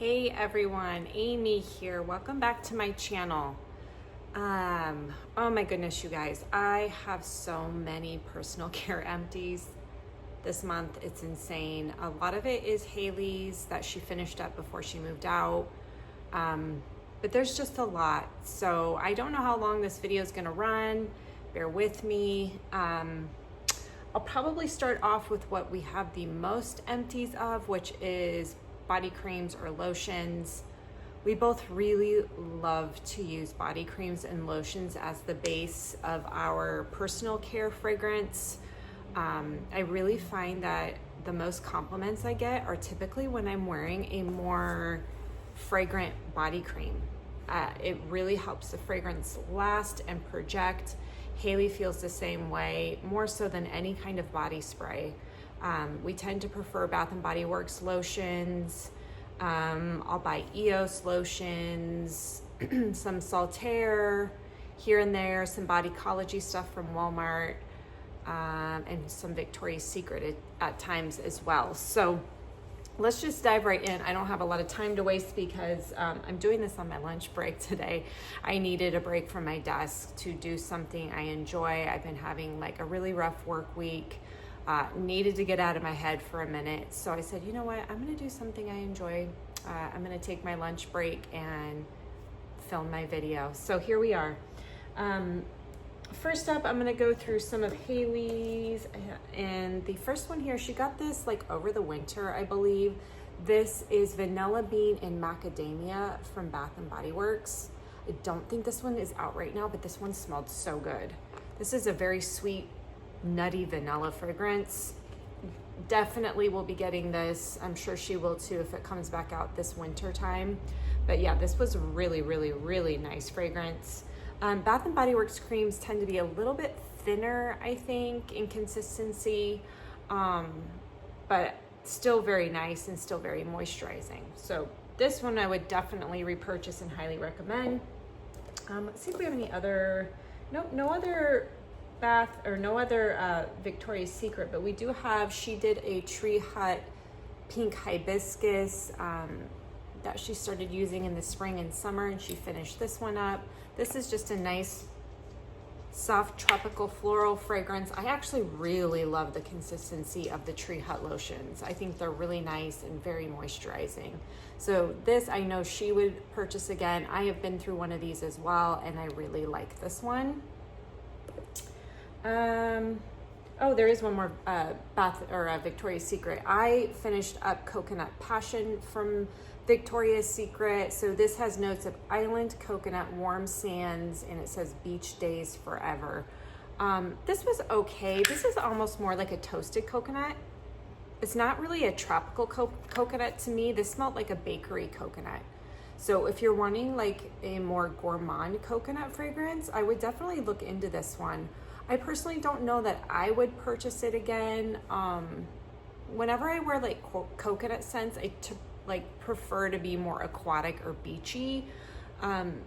Hey everyone, Amy here. Welcome back to my channel. Oh my goodness, you guys. I have so many personal care empties this month. It's insane. A lot of it is Haley's that she finished up before she moved out. But there's just a lot. So I don't know how long this video is gonna run. Bear with me. I'll probably start off with what we have the most empties of, which is body creams or lotions. We both really love to use body creams and lotions as the base of our personal care fragrance. I really find that the most compliments I get are typically when I'm wearing a more fragrant body cream. It really helps the fragrance last and project. Haley feels the same way, more so than any kind of body spray. We tend to prefer Bath & Body Works lotions. I'll buy EOS lotions, some Saltaire here and there, some Bodycology stuff from Walmart, and some Victoria's Secret at times as well. So let's just dive right in. I don't have a lot of time to waste because I'm doing this on my lunch break today. I needed a break from my desk to do something I enjoy. I've been having like a really rough work week. Needed to get out of my head for a minute. So I said, you know what, I'm gonna do something I enjoy. I'm gonna take my lunch break and film my video. So here we are. First up, I'm gonna go through some of Haley's, and the first one here, she got this like over the winter, I believe. This is Vanilla Bean and Macadamia from Bath & Body Works. I don't think this one is out right now, but this one smelled so good. This is a very sweet, nutty vanilla fragrance. Definitely will be getting this. I'm sure she will too if it comes back out this winter time. But yeah, this was really, really, really nice fragrance. Bath & Body Works creams tend to be a little bit thinner, I think, in consistency, but still very nice and still very moisturizing. So this one I would definitely repurchase and highly recommend. Let's see if we have any other, no other Victoria's Secret, but we do have, she did a Tree Hut pink hibiscus that she started using in the spring and summer, and she finished this one up. This is just a nice soft tropical floral fragrance. I actually really love the consistency of the Tree Hut lotions. I think they're really nice and very moisturizing. So this I know she would purchase again. I have been through one of these as well, and I really like this one. Oh, there is one more Victoria's Secret. I finished up Coconut Passion from Victoria's Secret. So this has notes of island coconut, warm sands, and it says beach days forever. This was okay. This is almost more like a toasted coconut. It's not really a tropical coconut to me. This smelled like a bakery coconut. So if you're wanting like a more gourmand coconut fragrance, I would definitely look into this one. I personally don't know that I would purchase it again. Whenever I wear like coconut scents, I prefer to be more aquatic or beachy.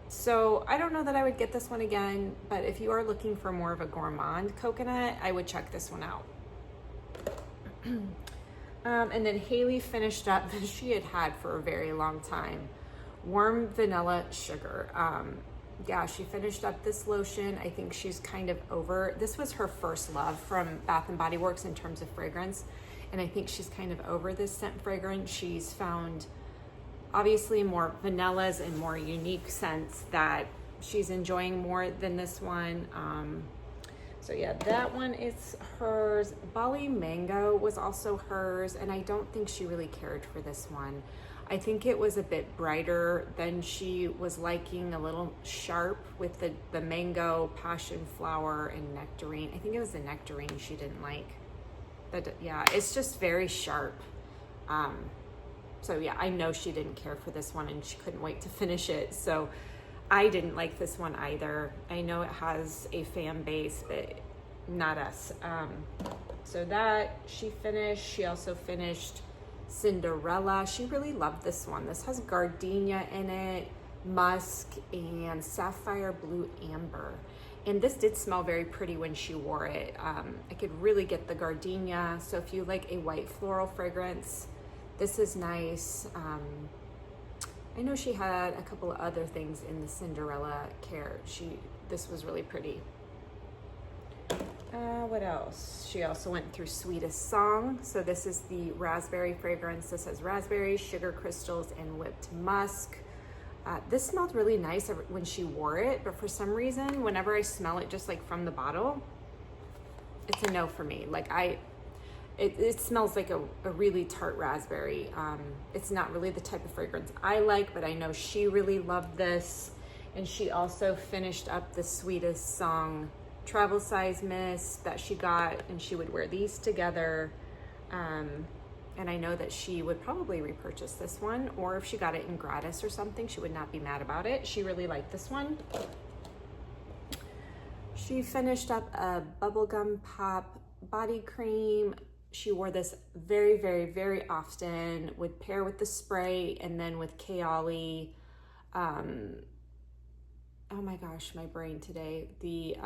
So I don't know that I would get this one again, but if you are looking for more of a gourmand coconut, I would check this one out. And then Haley finished up that she had for a very long time, Warm Vanilla Sugar. Yeah, she finished up this lotion. I think she's kind of over, this was her first love from Bath & Body Works in terms of fragrance, and I think she's kind of over this scent fragrance. She's found obviously more vanillas and more unique scents that she's enjoying more than this one. So yeah, that one is hers. Bali Mango was also hers, and I don't think she really cared for this one. I think it was a bit brighter than she was liking, a little sharp with the mango, passion flower, and nectarine. I think it was the nectarine she didn't like. But yeah, it's just very sharp. So yeah, I know she didn't care for this one and she couldn't wait to finish it. So I didn't like this one either. I know it has a fan base, but not us. So that she finished. She also finished Cinderella. She really loved this one. This has gardenia in it, musk, and sapphire blue amber. And this did smell very pretty when she wore it. I could really get the gardenia. So if you like a white floral fragrance, this is nice. I know she had a couple of other things in the Cinderella care. This was really pretty. What else? She also went through Sweetest Song. So this is the raspberry fragrance. This has raspberry, sugar crystals, and whipped musk. This smelled really nice when she wore it, but for some reason, whenever I smell it just like from the bottle, it's a no for me. Like it smells like a really tart raspberry. It's not really the type of fragrance I like, but I know she really loved this. And she also finished up the Sweetest Song travel size mist that she got, and she would wear these together. And I know that she would probably repurchase this one, or if she got it in gratis or something, she would not be mad about it. She really liked this one. She finished up a bubblegum pop body cream. She wore this very, very, very often, would pair with the spray and then with Kaoli. Oh my gosh, my brain today. The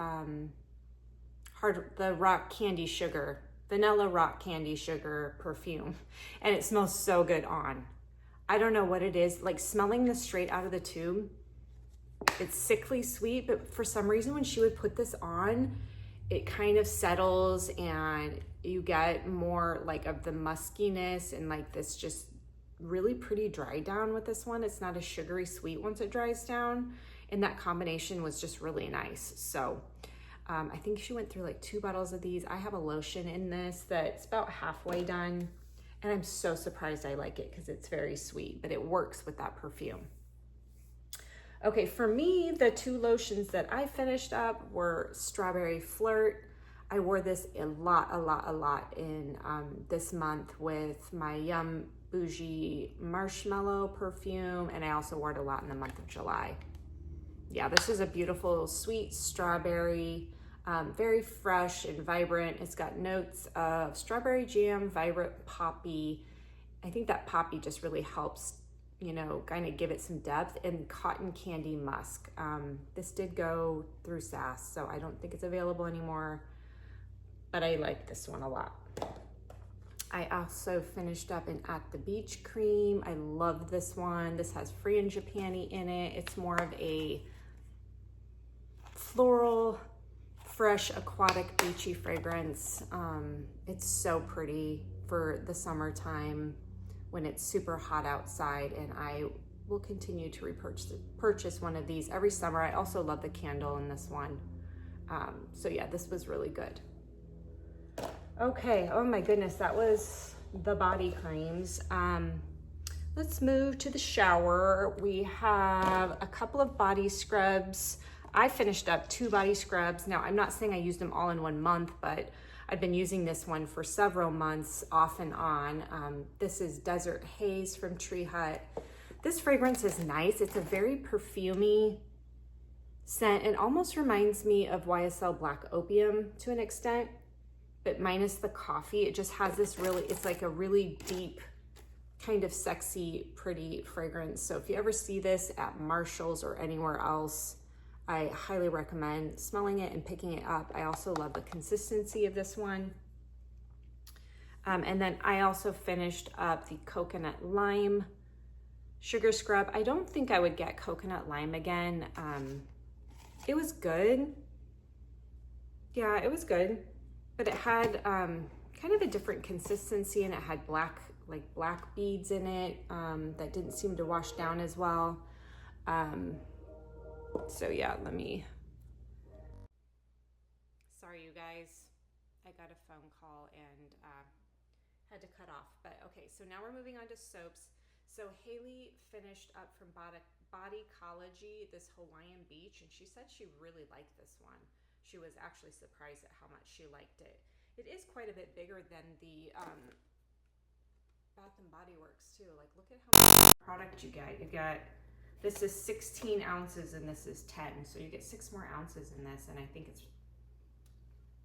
rock candy sugar, vanilla rock candy sugar perfume. And it smells so good on. I don't know what it is, like smelling this straight out of the tube. It's sickly sweet, but for some reason when she would put this on, it kind of settles and you get more like of the muskiness and like this just really pretty dry down with this one. It's not a sugary sweet once it dries down. And that combination was just really nice. So I think she went through like 2 bottles of these. I have a lotion in this that's about halfway done. And I'm so surprised I like it because it's very sweet, but it works with that perfume. Okay, for me, the 2 lotions that I finished up were Strawberry Flirt. I wore this a lot in this month with my Yum Bougie Marshmallow perfume, and I also wore it a lot in the month of July. Yeah, this is a beautiful sweet strawberry, very fresh and vibrant. It's got notes of strawberry jam, vibrant poppy. I think that poppy just really helps, you know, kind of give it some depth, and cotton candy musk. This did go through SAS, so I don't think it's available anymore, but I like this one a lot. I also finished up an At the Beach cream. I love this one. This has frangipani in it. It's more of a floral, fresh, aquatic, beachy fragrance. It's so pretty for the summertime when it's super hot outside, and I will continue to purchase one of these every summer. I also love the candle in this one. So yeah, this was really good. Okay, oh my goodness, that was the body creams. Let's move to the shower. We have a couple of body scrubs. I finished up 2 body scrubs. Now, I'm not saying I used them all in 1 month, but I've been using this one for several months off and on. This is Desert Haze from Tree Hut. This fragrance is nice. It's a very perfumey scent. It almost reminds me of YSL Black Opium to an extent, but minus the coffee. It just has this really, it's like a really deep, kind of sexy, pretty fragrance. So if you ever see this at Marshall's or anywhere else, I highly recommend smelling it and picking it up. I also love the consistency of this one. And then I also finished up the Coconut Lime Sugar Scrub. I don't think I would get Coconut Lime again. It was good. Yeah, it was good. But it had kind of a different consistency, and it had black beads in it that didn't seem to wash down as well. So yeah, sorry you guys, I got a phone call and had to cut off, but okay, so now we're moving on to soaps. So Haley finished up from Bodycology, this Hawaiian Beach, and she said she really liked this one. She was actually surprised at how much she liked it. It is quite a bit bigger than the Bath and Body Works too. Like, look at how much product you get. This is 16 ounces and this is 10. So you get 6 more ounces in this, and I think it's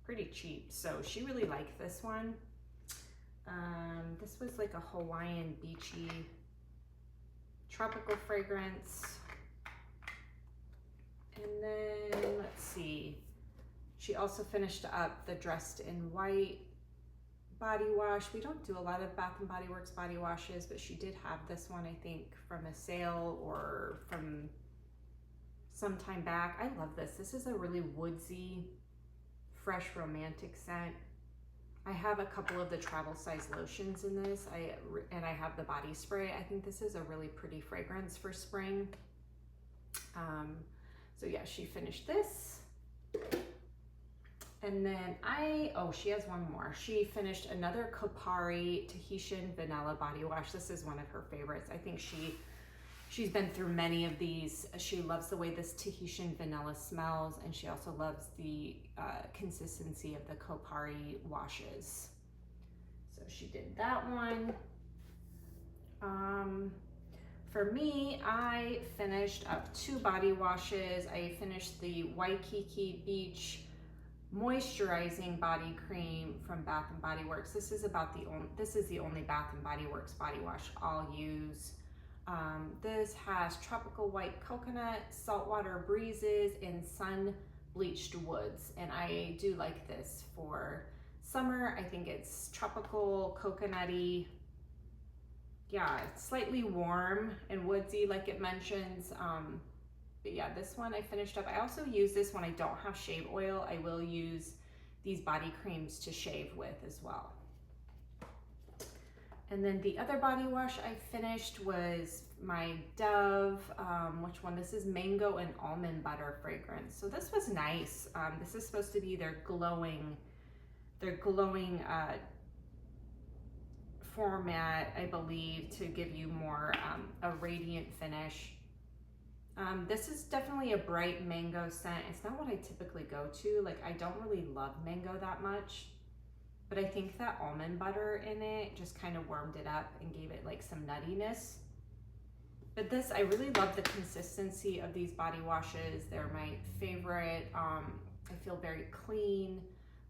pretty cheap. So she really liked this one. This was like a Hawaiian beachy tropical fragrance. And then let's see. She also finished up the Dressed in White body wash. We don't do a lot of Bath and Body Works body washes, but she did have this one, I think, from a sale or from some time back. I love this. This is a really woodsy, fresh, romantic scent. I have a couple of the travel size lotions in this, and I have the body spray. I think this is a really pretty fragrance for spring. So yeah, she finished this. And then she has one more. She finished another Kopari Tahitian Vanilla Body Wash. This is one of her favorites. I think she's been through many of these. She loves the way this Tahitian vanilla smells, and she also loves the consistency of the Kopari washes. So she did that one. For me, I finished up 2 body washes. I finished the Waikiki Beach Moisturizing Body Cream from Bath and Body Works. This is the only Bath and Body Works body wash I'll use. This has tropical white coconut, saltwater breezes, and sun bleached woods. And I do like this for summer. I think it's tropical, coconutty. Yeah, it's slightly warm and woodsy like it mentions. But yeah, this one I finished up. I also use this when I don't have shave oil. I will use these body creams to shave with as well. And then the other body wash I finished was my Dove, which one? This is Mango and Almond Butter fragrance. So this was nice. This is supposed to be their glowing format, I believe, to give you more a radiant finish. This is definitely a bright mango scent. It's not what I typically go to. Like, I don't really love mango that much, but I think that almond butter in it just kind of warmed it up and gave it like some nuttiness. But this, I really love the consistency of these body washes. They're my favorite. I feel very clean,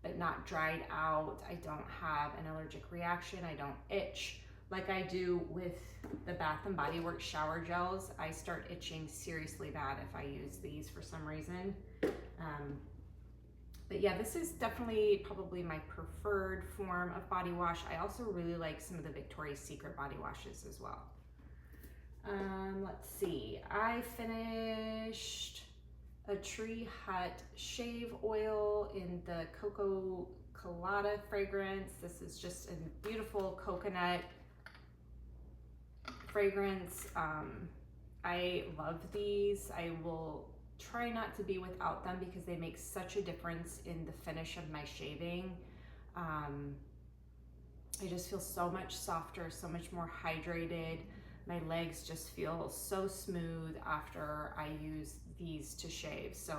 but not dried out. I don't have an allergic reaction. I don't itch like I do with the Bath and Body Works shower gels. I start itching seriously bad if I use these for some reason. But yeah, this is definitely probably my preferred form of body wash. I also really like some of the Victoria's Secret body washes as well. Let's see, I finished a Tree Hut shave oil in the Coco Colada fragrance. This is just a beautiful coconut fragrance. I love these. I will try not to be without them because they make such a difference in the finish of my shaving. I just feel so much softer, so much more hydrated. My legs just feel so smooth after I use these to shave. So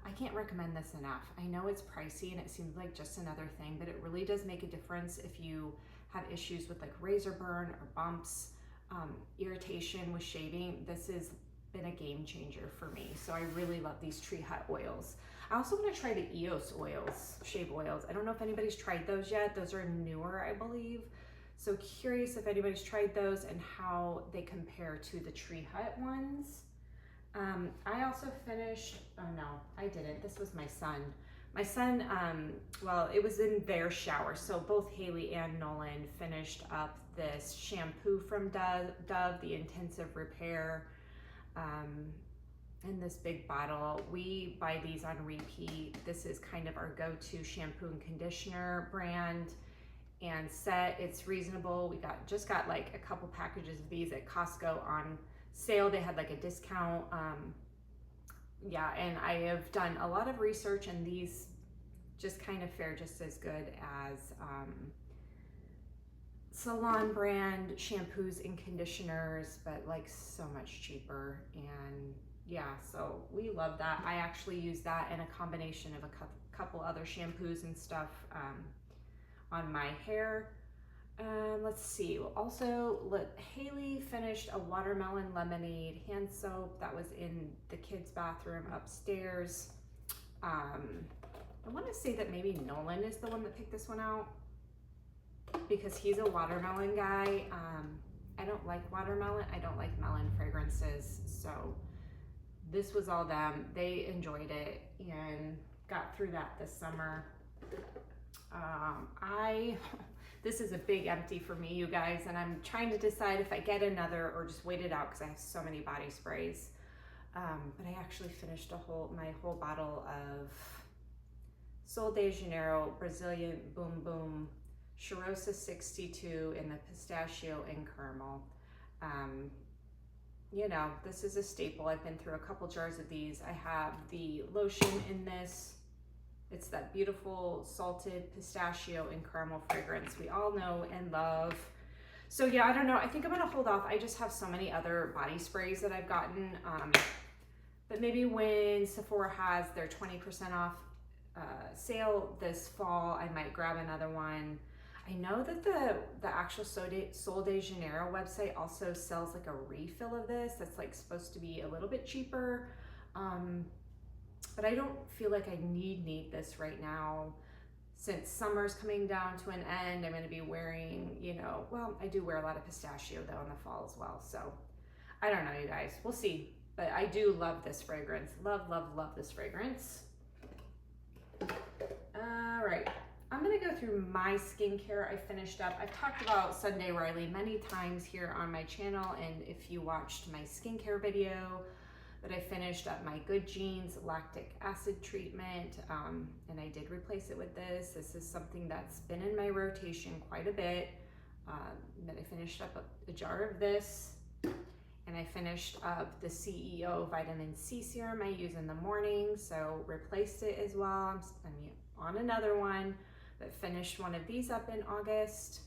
I can't recommend this enough. I know it's pricey and it seems like just another thing, but it really does make a difference if you have issues with like razor burn or bumps, irritation with shaving. This has been a game changer for me. So I really love these Tree Hut oils. I also want to try the EOS oils, shave oils. I don't know if anybody's tried those yet. Those are newer, I believe. So curious if anybody's tried those and how they compare to the Tree Hut ones. I also finished, oh no, I didn't. This was my son. My son, well, it was in their shower. So both Haley and Nolan finished up this shampoo from Dove, the Intensive Repair, in this big bottle. We buy these on repeat. This is kind of our go-to shampoo and conditioner brand and set. It's reasonable. We just got like a couple packages of these at Costco on sale. They had like a discount. Yeah, and I have done a lot of research and these just kind of fare just as good as salon brand shampoos and conditioners, but like so much cheaper. And yeah, so we love that. I actually use that in a combination of a couple other shampoos and stuff on my hair. Let's see, also Haley finished a watermelon lemonade hand soap that was in the kids' bathroom upstairs. I want to say that maybe Nolan is the one that picked this one out because he's a watermelon guy. I don't like watermelon. I don't like melon fragrances. So this was all them. They enjoyed it and got through that this summer. This is a big empty for me, you guys, and I'm trying to decide if I get another or just wait it out because I have so many body sprays. But I actually finished my whole bottle of Sol de Janeiro Brazilian Boom Boom Cheirosa 62 in the pistachio and caramel. You know, this is a staple. I've been through a couple jars of these. I have the lotion in this. It's that beautiful salted pistachio and caramel fragrance we all know and love. So yeah, I don't know. I think I'm gonna hold off. I just have so many other body sprays that I've gotten. But maybe when Sephora has their 20% off sale this fall, I might grab another one. I know that the actual Sol de Janeiro website also sells like a refill of this that's like supposed to be a little bit cheaper. But I don't feel like I need this right now. Since summer's coming down to an end, I'm gonna be wearing, you know, well, I do wear a lot of pistachio though in the fall as well. So I don't know, you guys, we'll see. But I do love this fragrance. Love this fragrance. All right, I'm gonna go through my skincare I finished up. I've talked about Sunday Riley many times here on my channel, and if you watched my skincare video, but I finished up my Good Genes lactic acid treatment, and I did replace it with this. This is something that's been in my rotation quite a bit. But I finished up a jar of this, and I finished up the CEO vitamin C serum I use in the morning, so replaced it as well. I'm on another one, but finished one of these up in August.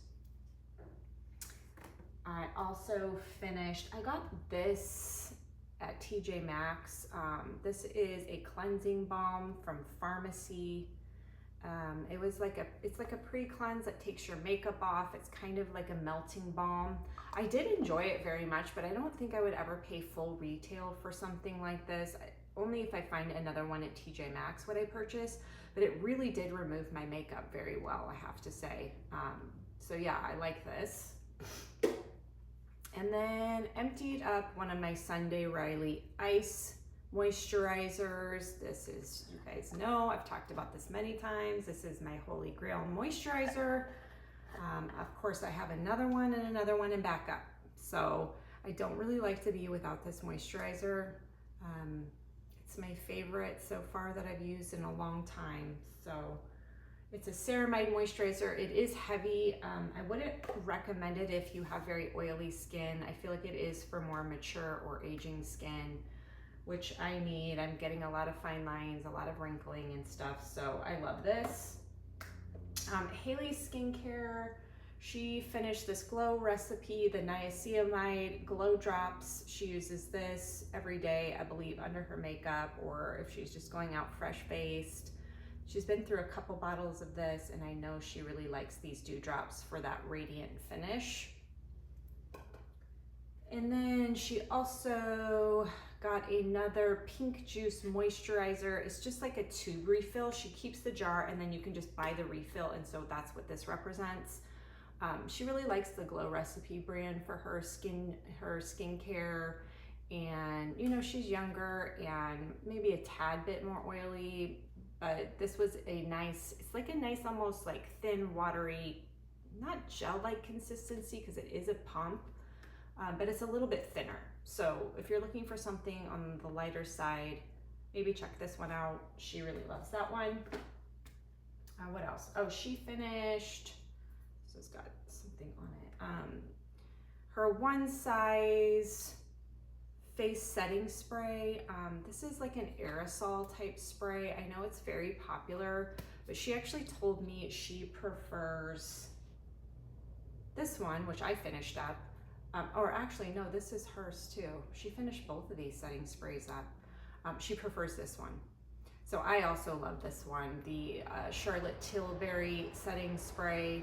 I also finished, I got this at TJ Maxx. This is a cleansing balm from Pharmacy. It's like a pre-cleanse that takes your makeup off. It's kind of like a melting balm. I did enjoy it very much, but I don't think I would ever pay full retail for something like this. Only if I find another one at TJ Maxx would I purchase, but it really did remove my makeup very well, I have to say. So yeah, I like this. And then emptied up one of my Sunday Riley Ice moisturizers. This is, you guys know, I've talked about this many times. This is my Holy Grail moisturizer. Of course, I have another one in backup. So I don't really like to be without this moisturizer. It's my favorite so far that I've used in a long time. So it's a ceramide moisturizer. It is heavy. I wouldn't recommend it if you have very oily skin. I feel like it is for more mature or aging skin, which I need. I'm getting a lot of fine lines, a lot of wrinkling and stuff, so I love this. Haley Skincare, she finished this glow recipe, the niacinamide glow drops. She uses this every day, I believe, under her makeup, or if she's just going out fresh-faced. She's been through a couple bottles of this, and I know she really likes these dewdrops for that radiant finish. And then she also got another pink juice moisturizer. It's just like a tube refill. She keeps the jar, and then you can just buy the refill, and so that's what this represents. She really likes the Glow Recipe brand for her skincare, and you know, she's younger and maybe a tad bit more oily, but this was a nice, it's like a nice almost like thin, watery, not gel-like consistency because it is a pump, but it's a little bit thinner. So if you're looking for something on the lighter side, maybe check this one out. She really loves that one. What else? Oh, she finished, so it's got something on it. Her One Size face setting spray. This is like an aerosol type spray. I know it's very popular, but she actually told me she prefers this one, which I finished up. Or actually, no, this is hers too. She finished both of these setting sprays up. She prefers this one. So I also love this one, the Charlotte Tilbury setting spray.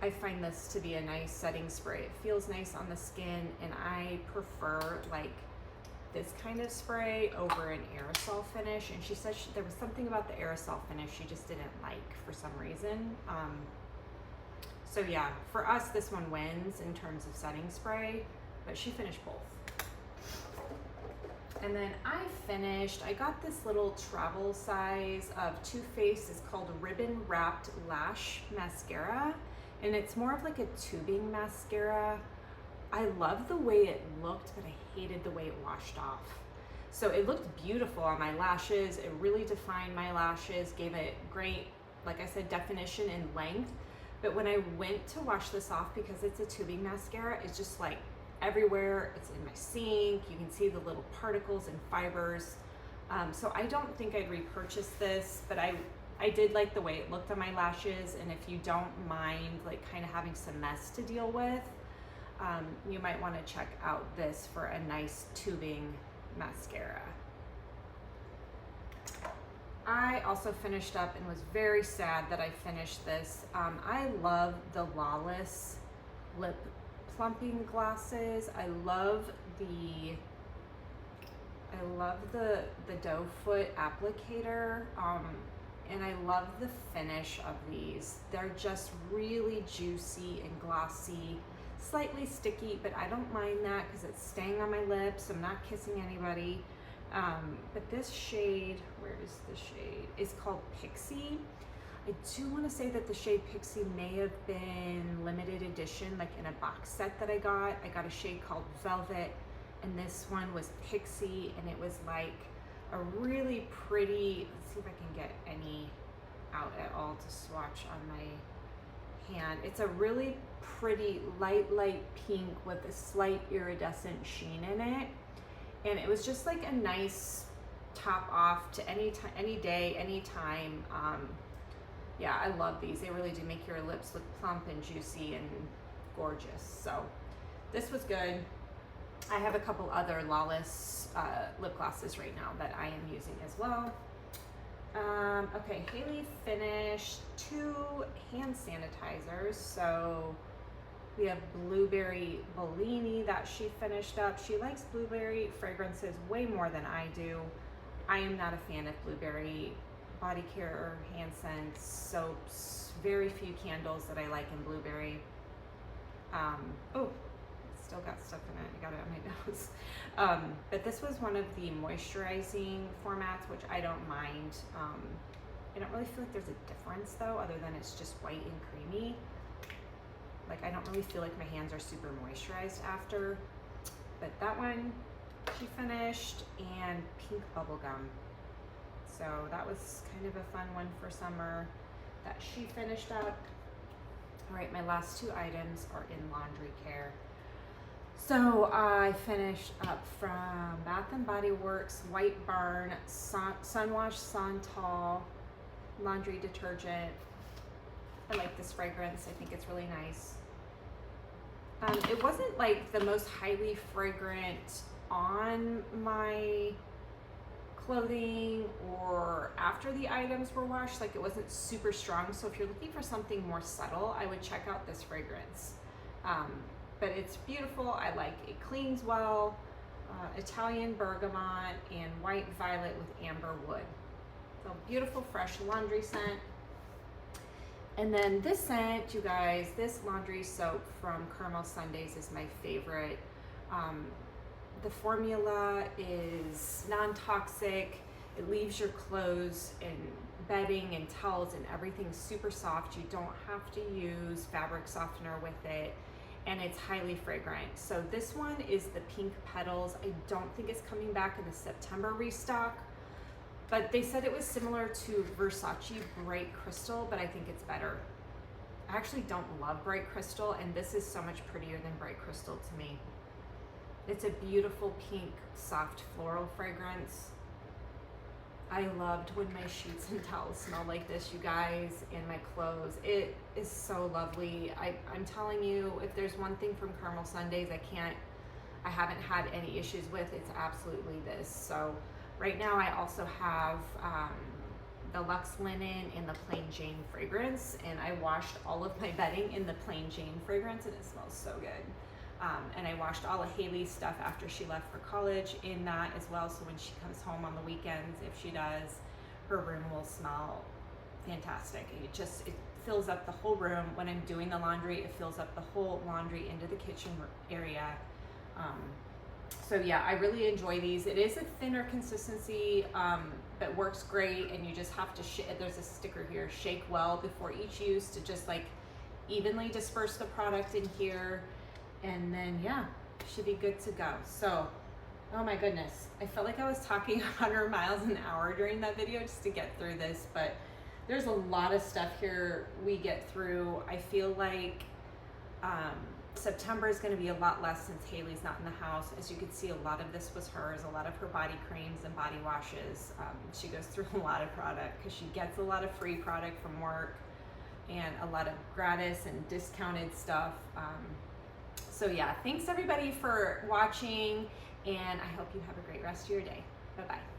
I find this to be a nice setting spray. It feels nice on the skin, and I prefer like this kind of spray over an aerosol finish. And she said there was something about the aerosol finish she just didn't like for some reason. So yeah, for us, this one wins in terms of setting spray, but she finished both. And then I got this little travel size of Too Faced. It's called Ribbon Wrapped Lash Mascara. And it's more of like a tubing mascara. I love the way it looked, but I hated the way it washed off. So it looked beautiful on my lashes. It really defined my lashes, gave it great, like I said, definition and length. But when I went to wash this off, because it's a tubing mascara, it's just like everywhere. It's in my sink. You can see the little particles and fibers. So I don't think I'd repurchase this, but I did like the way it looked on my lashes. And if you don't mind like kind of having some mess to deal with, you might want to check out this for a nice tubing mascara. I also finished up and was very sad that I finished this. I love the Lawless lip plumping glosses. I love the doe foot applicator, and I love the finish of these. They're just really juicy and glossy, slightly sticky, but I don't mind that because it's staying on my lips. I'm not kissing anybody. But this shade, where is the shade? It's called Pixie. I do want to say that the shade Pixie may have been limited edition, like in a box set that I got. I got a shade called Velvet, and this one was Pixie, and it was like a really pretty, let's see if I can get any out at all to swatch on my hand. It's a really pretty light pink with a slight iridescent sheen in it. And it was just like a nice top off to any day, anytime. Yeah, I love these. They really do make your lips look plump and juicy and gorgeous. So this was good. I have a couple other Lawless lip glosses right now that I am using as well. Okay, Haley finished 2 hand sanitizers. So we have Blueberry Bellini that she finished up. She likes blueberry fragrances way more than I do. I am not a fan of blueberry body care, hand scents, soaps, very few candles that I like in blueberry. Oh, still got stuff in it. I got it on my nose. But this was one of the moisturizing formats, which I don't mind. I don't really feel like there's a difference though, other than it's just white and creamy. Like I don't really feel like my hands are super moisturized after. But that one she finished, and Pink Bubblegum. So that was kind of a fun one for summer that she finished up. All right, my last 2 items are in laundry care. So I finished up from Bath and Body Works White Barn Sunwash Santal laundry detergent. I like this fragrance. I think it's really nice. It wasn't like the most highly fragrant on my clothing or after the items were washed. Like it wasn't super strong. So if you're looking for something more subtle, I would check out this fragrance. But it's beautiful. I like it. Cleans well. Italian bergamot and white violet with amber wood. So beautiful fresh laundry scent. And then this scent, you guys, this laundry soap from Caramel Sundays is my favorite. The formula is non-toxic. It leaves your clothes and bedding and towels and everything super soft. You don't have to use fabric softener with it. And it's highly fragrant. So this one is the Pink Petals. I don't think it's coming back in the September restock, but they said it was similar to Versace Bright Crystal, but I think it's better. I actually don't love Bright Crystal, and this is so much prettier than Bright Crystal to me. It's a beautiful pink, soft floral fragrance. I loved when my sheets and towels smell like this, you guys, and my clothes. It is so lovely. I'm telling you, if there's one thing from Caramel Sundays I haven't had any issues with, it's absolutely this. So right now I also have the Luxe Linen in the Plain Jane fragrance, and I washed all of my bedding in the Plain Jane fragrance, and it smells so good. And I washed all of Haley's stuff after she left for college in that as well, so when she comes home on the weekends, if she does, her room will smell fantastic. It fills up the whole room. When I'm doing the laundry, it fills up the whole laundry into the kitchen area. So yeah, I really enjoy these. It is a thinner consistency, but works great. And you just have to, there's a sticker here, shake well before each use to just like evenly disperse the product in here. And then yeah, should be good to go. So, oh my goodness, I felt like I was talking 100 miles an hour during that video just to get through this, but there's a lot of stuff here we get through. I feel like September is going to be a lot less since Haley's not in the house. As you can see, a lot of this was hers, a lot of her body creams and body washes. She goes through a lot of product because she gets a lot of free product from work and a lot of gratis and discounted stuff. So yeah, thanks everybody for watching, and I hope you have a great rest of your day. Bye-bye.